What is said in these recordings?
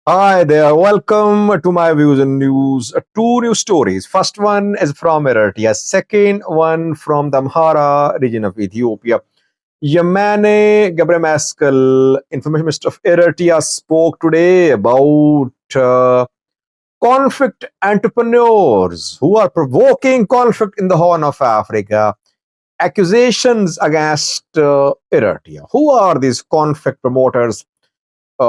Hi there, welcome to my views and news. Two news stories. First one is from Eritrea, second one from the Amhara region of Ethiopia. Yamane Gebremeskel, Information Minister of Eritrea, spoke today about conflict entrepreneurs who are provoking conflict in the Horn of Africa. Accusations against Eritrea. Who are these conflict promoters? Is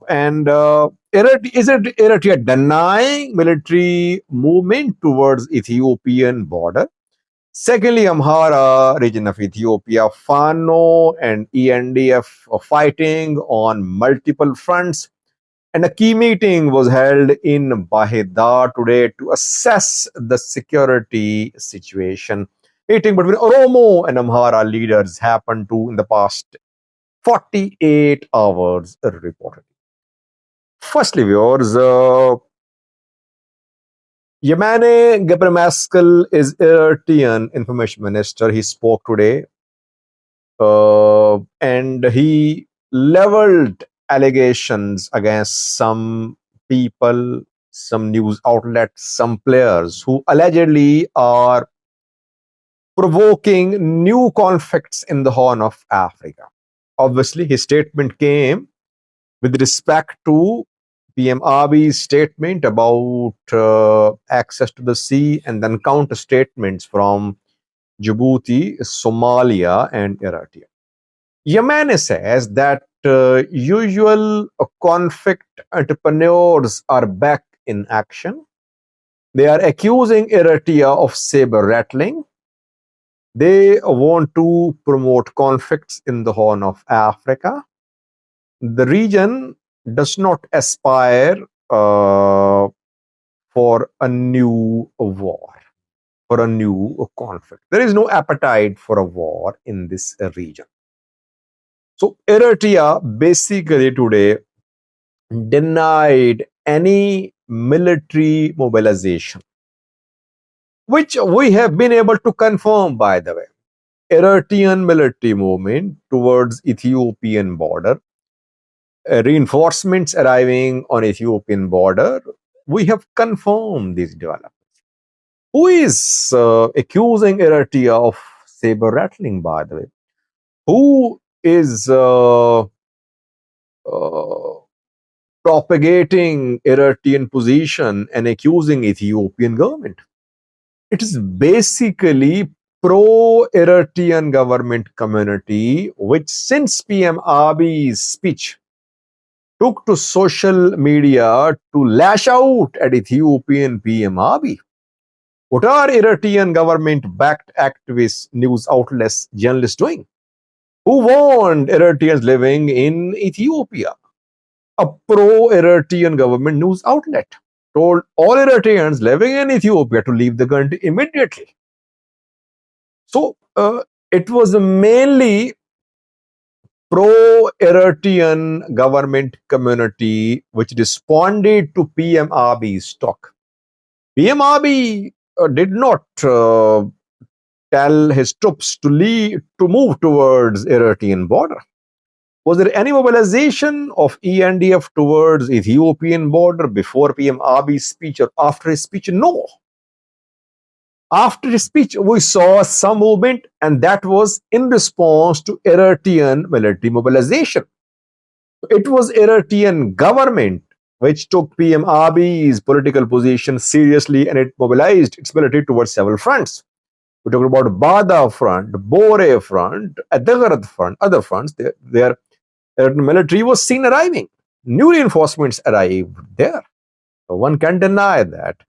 it Eritrea denying military movement towards Ethiopian border? Secondly, Amhara region of Ethiopia, Fano and ENDF are fighting on multiple fronts. And a key meeting was held in Bahir Dar today to assess the security situation. Meeting between Oromo and Amhara leaders happened in the past 48 hours, reported. Firstly, viewers, Yamane Gebremeskel is Eritrean information minister. He spoke today and he leveled allegations against some people, some news outlets, some players who allegedly are provoking new conflicts in the Horn of Africa. Obviously, his statement came with respect to PM Abiy's statement about access to the sea, and then counter statements from Djibouti, Somalia, and Eritrea. Yemeni says that usual conflict entrepreneurs are back in action. They are accusing Eritrea of saber rattling. They want to promote conflicts in the Horn of Africa. The region does not aspire for a new war, for a new conflict. There is no appetite for a war in this region. So Eritrea basically today denied any military mobilization, which we have been able to confirm, by the way. Eritrean military movement towards Ethiopian border, reinforcements arriving on Ethiopian border, we have confirmed these developments. Who is accusing Eritrea of saber rattling, by the way? Who is propagating Eritrean position and accusing Ethiopian government? It is basically pro-Eritrean government community, which since PM Abiy's speech took to social media to lash out at Ethiopian PM Abiy. What are Eritrean government-backed activists, news outlets, journalists doing? Who warned Eritreans living in Ethiopia? A pro-Eritrean government news outlet told all Eritreans living in Ethiopia to leave the country immediately. So it was mainly pro-Eritrean government community which responded to PM Abiy's talk. PM Abiy did not tell his troops to move towards Eritrean border. Was there any mobilization of ENDF towards Ethiopian border before PM Abiy's speech or after his speech? No. After his speech, we saw some movement, and that was in response to Eritrean military mobilization. It was Eritrean government which took PM Abiy's political position seriously, and it mobilized its military towards several fronts. We're talking about Bada front, Bore front, Adagarad front, other fronts. Their military was seen arriving. New reinforcements arrived there. So one can't deny that.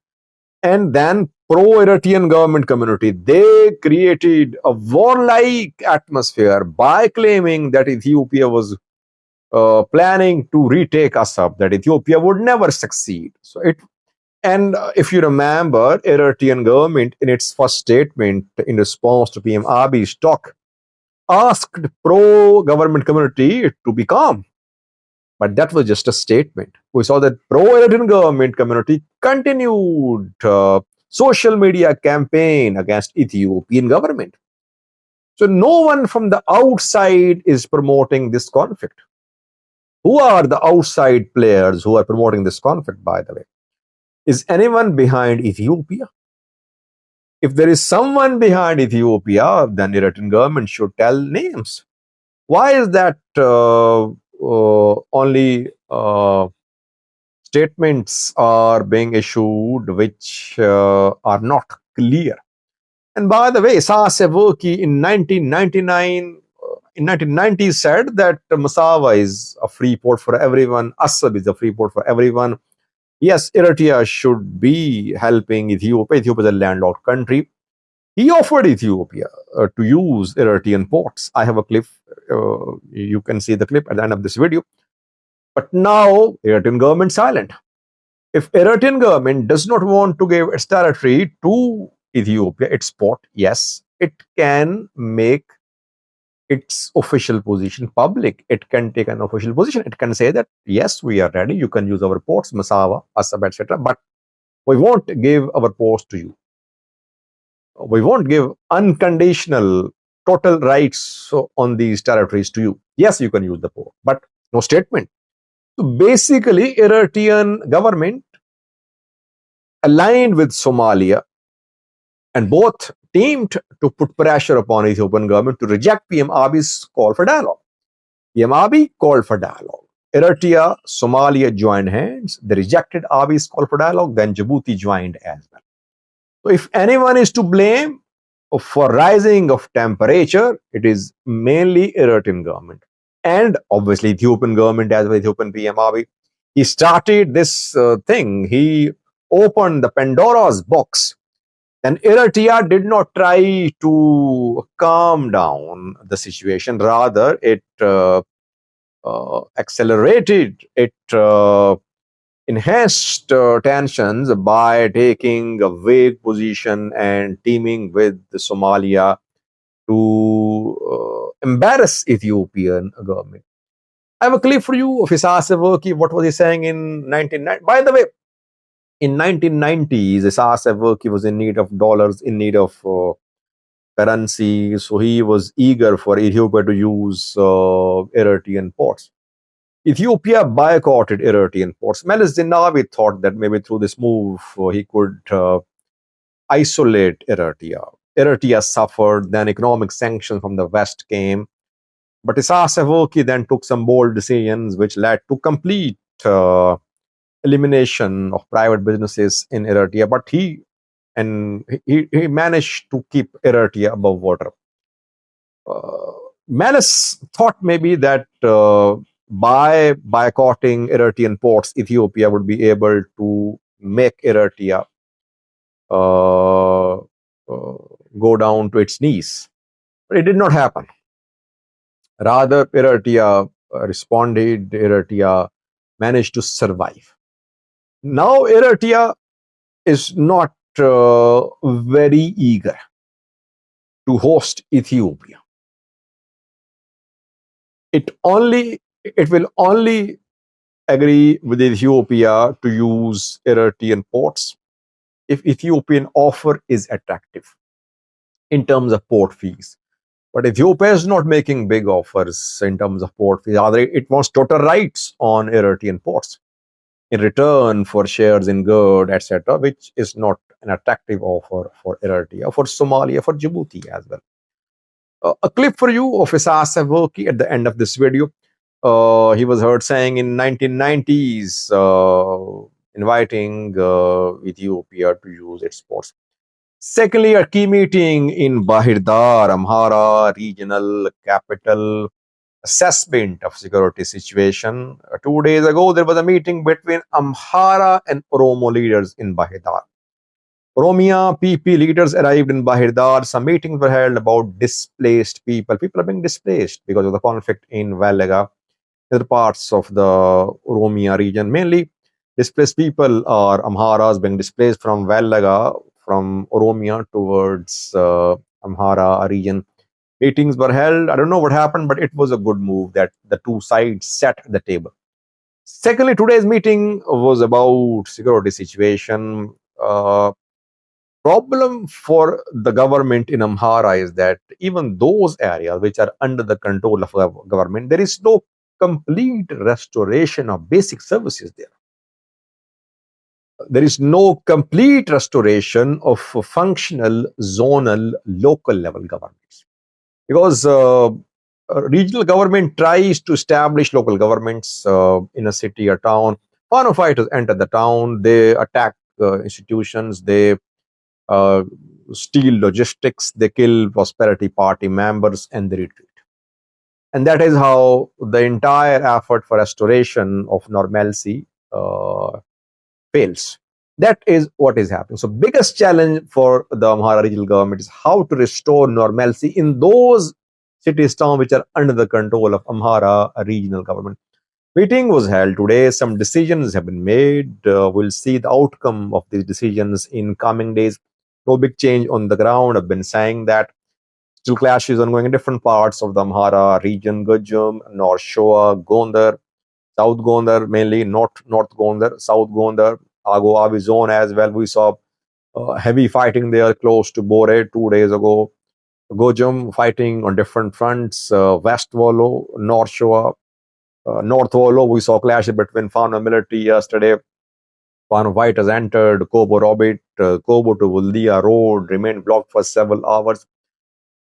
And then pro-Eritrean government community, they created a warlike atmosphere by claiming that Ethiopia was planning to retake Assab, that Ethiopia would never succeed. And if you remember, Eritrean government in its first statement in response to PM Abiy's talk asked pro-government community to be calm. But that was just a statement. We saw that pro-Eritrean government community continued social media campaign against Ethiopian government. So no one from the outside is promoting this conflict. Who are the outside players who are promoting this conflict, by the way? Is anyone behind Ethiopia? If there is someone behind Ethiopia, then the Eritrean government should tell names. Why is that only statements are being issued which are not clear? And by the way, Isaias Afwerki in 1999, in 1990s said that Massawa is a free port for everyone, Assab is a free port for everyone. Yes, Eritrea should be helping Ethiopia. Ethiopia is a landlocked country. He offered Ethiopia to use Eritrean ports. I have a clip. You can see the clip at the end of this video. But now, Eritrean government silent. If Eritrean government does not want to give its territory to Ethiopia, its port, yes, it can make its official position public. It can take an official position. It can say that, yes, we are ready. You can use our ports, Massawa, Assab, etc. But we won't give our ports to you. We won't give unconditional, total rights on these territories to you. Yes, you can use the port, but no statement. So basically, Eritrean government aligned with Somalia and both teamed to put pressure upon Ethiopian government to reject PM Abiy's call for dialogue. PM Abiy called for dialogue. Eritrea, Somalia joined hands. They rejected Abiy's call for dialogue. Then Djibouti joined as well. So if anyone is to blame for rising of temperature, it is mainly Eritrean government. And obviously Ethiopian government as well, Ethiopian PM Abiy. He started this thing. He opened the Pandora's box. And Eritrea did not try to calm down the situation. Rather, it accelerated, it enhanced tensions by taking a vague position and teaming with Somalia to embarrass Ethiopian government. I have a clip for you of Isaias Afwerki. What was he saying in 1990? By the way, in 1990s, Isaias Afwerki was in need of dollars, in need of currency. So he was eager for Ethiopia to use Eritrean ports. Ethiopia boycotted Eritrean ports. Meles Zenawi thought that maybe through this move he could isolate Eritrea. Eritrea suffered, then economic sanctions from the West came. But Isaias Afwerki then took some bold decisions which led to complete elimination of private businesses in Eritrea. But he managed to keep Eritrea above water. Meles thought maybe that by boycotting Eritrean ports, Ethiopia would be able to make Eritrea go down to its knees. But it did not happen. Rather, Eritrea responded, Eritrea managed to survive. Now, Eritrea is not very eager to host Ethiopia. It will only agree with Ethiopia to use Eritrean ports if Ethiopian offer is attractive in terms of port fees. But Ethiopia is not making big offers in terms of port fees. Rather, it wants total rights on Eritrean ports in return for shares in good, etc., which is not an attractive offer for Eritrea, for Somalia, for Djibouti as well. A clip for you of Isaias Afwerki at the end of this video. He was heard saying in 1990s, inviting Ethiopia to use its ports. Secondly, a key meeting in Bahir Dar, Amhara regional capital, assessment of security situation. 2 days ago, there was a meeting between Amhara and Oromo leaders in Bahir Dar. Oromia PP leaders arrived in Bahir Dar. Some meetings were held about displaced people. People are being displaced because of the conflict in Valaga, other parts of the Oromia region. Mainly, displaced people are Amharas being displaced from Valaga, from Oromia towards Amhara region. Meetings were held. I don't know what happened, but it was a good move that the two sides sat at the table. Secondly, today's meeting was about security situation. Problem for the government in Amhara is that even those areas which are under the control of the government, there is no complete restoration of basic services there. There is no complete restoration of functional zonal local level governments, because regional government tries to establish local governments in a city or town. Fano fighters enter the town, they attack institutions, they uh, steal logistics, they kill prosperity party members, and they retreat. And that is how the entire effort for restoration of normalcy fails. That is what is happening. So, biggest challenge for the Amhara regional government is how to restore normalcy in those cities, towns which are under the control of Amhara regional government. Meeting was held today. Some decisions have been made. We'll see the outcome of these decisions in coming days. No big change on the ground. I've been saying that still clashes ongoing in different parts of the Amhara region, Gujum, North Shoa, Gondar, South Gondar, mainly North Gondar, South Gondar, Ago Abi zone as well. We saw heavy fighting there close to Bore 2 days ago. Gojum fighting on different fronts, West Volo, North Shoa, North Volo. We saw clashes between Fano military yesterday. Fano fighters entered Kobo Robit, Kobo to Vuldia road remained blocked for several hours.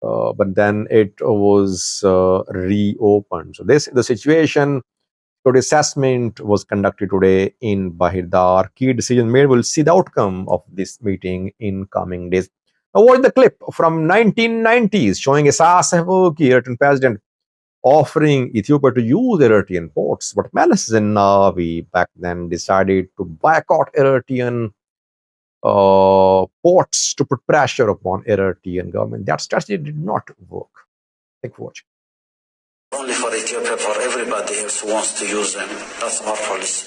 But then it was reopened. So the situation. So the assessment was conducted today in Bahir Dar. Key decision made. We'll see the outcome of this meeting in coming days. Now watch the clip from 1990s showing Isaias Afwerki, Eritrean president, offering Ethiopia to use Eritrean ports. But Meles Zenawi back then decided to boycott Eritrean ports to put pressure upon Eritrean government. That strategy did not work. Thank you for watching. Only for Ethiopia, for everybody else who wants to use them. That's our policy.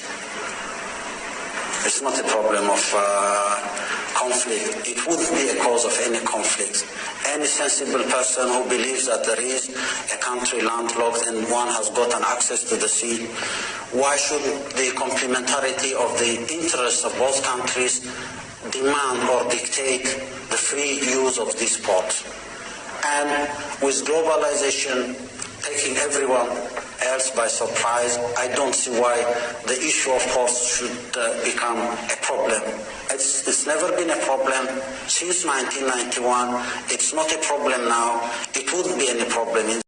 It's not a problem of conflict. It wouldn't be a cause of any conflict. Any sensible person who believes that there is a country landlocked and one has gotten access to the sea, why should the complementarity of the interests of both countries demand or dictate the free use of these ports? And with globalization taking everyone else by surprise, I don't see why the issue of ports should become a problem. It's never been a problem since 1991. It's not a problem now. It wouldn't be any problem in